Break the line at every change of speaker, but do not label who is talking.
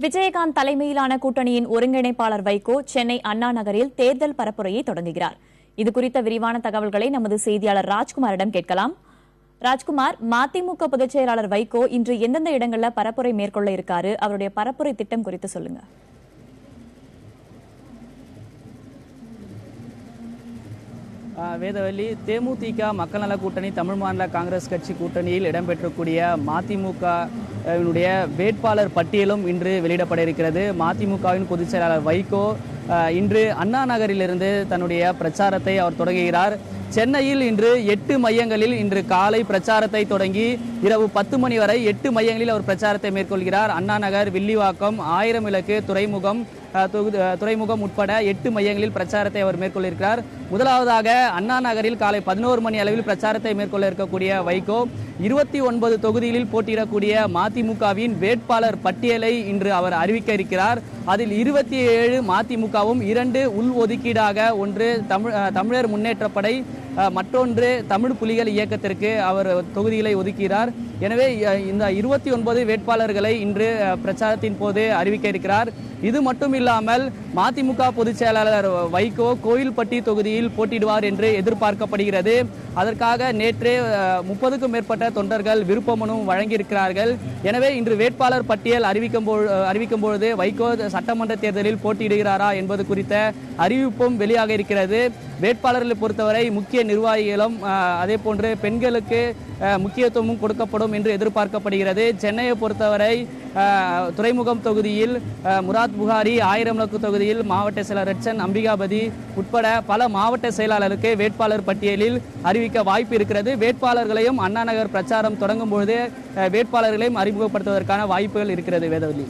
விஜயகாந்த் தலைமையிலான கூட்டணியின் ஒருங்கிணைப்பாளர் வைகோ சென்னை அண்ணா நகரில் தேர்தல் பரப்புரையை தொடங்குகிறார். இதுகுறித்த விரிவான தகவல்களை நமது செய்தியாளர் ராஜ்குமாரிடம் கேட்கலாம். ராஜ்குமார், மதிமுக பொதுச் செயலாளர் வைகோ இன்று எந்தெந்த இடங்களில் பரப்புரை மேற்கொள்ள இருக்காரு? அவருடைய பரப்புரை திட்டம் குறித்து சொல்லுங்க.
வேதவல்லி, தேமுதிக மக்கள் நல கூட்டணி தமிழ் மாநில காங்கிரஸ் கட்சி கூட்டணியில் இடம்பெற்றக்கூடிய மதிமுகவினுடைய வேட்பாளர் பட்டியலும் இன்று வெளியிடப்பட இருக்கிறது. மதிமுகவின் பொதுச் செயலாளர் வைகோ இன்று அண்ணா நகரிலிருந்து தன்னுடைய பிரச்சாரத்தை அவர் தொடங்குகிறார். சென்னையில் இன்று 8 மையங்களில் இன்று காலை பிரச்சாரத்தை தொடங்கி இரவு 10 மணி வரை 8 மையங்களில் அவர் பிரச்சாரத்தை மேற்கொள்கிறார். அண்ணா நகர், வில்லிவாக்கம், 1000 விளக்கு, துறைமுகம் உட்பட 8 மையங்களில் பிரச்சாரத்தை அவர் மேற்கொள்ளிருக்கிறார். முதலாவதாக அண்ணா நகரில் காலை 11 மணி அளவில் பிரச்சாரத்தை மேற்கொள்ள இருக்கக்கூடிய வைகோ 29 தொகுதிகளில் போட்டியிடக்கூடிய மதிமுகவின் வேட்பாளர் பட்டியலை இன்று அவர் அறிவிக்க இருக்கிறார். அதில் 27 மதிமுகவும், 2 உள் ஒதுக்கீடாக, ஒன்று தமிழர் முன்னேற்றப்படை, மற்றொன்று தமிழ் புலிகள் இயக்கத்திற்கு அவர் தொகுதிகளை ஒதுக்கிறார். எனவே இந்த 29 வேட்பாளர்களை இன்று பிரச்சாரத்தின் போது அறிவிக்க இருக்கிறார். இது மட்டும் இல்லாமல் மதிமுக பொதுச் செயலாளர் வைகோ கோயில்பட்டி தொகுதியில் போட்டியிடுவார் என்று எதிர்பார்க்கப்படுகிறது. அதற்காக நேற்றே 30க்கும் மேற்பட்ட தொண்டர்கள் விருப்ப மனு வழங்கியிருக்கிறார்கள். எனவே இன்று வேட்பாளர் பட்டியல் அறிவிக்கும் பொழுது வைகோ சட்டமன்ற தேர்தலில் போட்டியிடுகிறாரா என்பது குறித்த அறிவிப்பும் வெளியாக இருக்கிறது. வேட்பாளர்களை பொறுத்தவரை முக்கிய நிர்வாகிகளும் அதே போன்று பெண்களுக்கு முக்கியத்துவமும் கொடுக்கப்படும் என்று எதிர்பார்க்கப்படுகிறது. சென்னையை பொறுத்தவரை துறைமுகம் தொகுதியில் முராத் புகாரி, 1000 விளக்கு தொகுதியில் மாவட்ட செயலாளர் ரட்சன் அம்பிகாபதி உட்பட பல மாவட்ட செயலாளருக்கு வேட்பாளர் பட்டியலில் அறிவிக்க வாய்ப்பு இருக்கிறது. வேட்பாளர்களையும் அண்ணா நகர் பிரச்சாரம் தொடங்கும் பொழுது வேட்பாளர்களையும் அறிமுகப்படுத்துவதற்கான வாய்ப்புகள் இருக்கிறது. வேதவல்லி.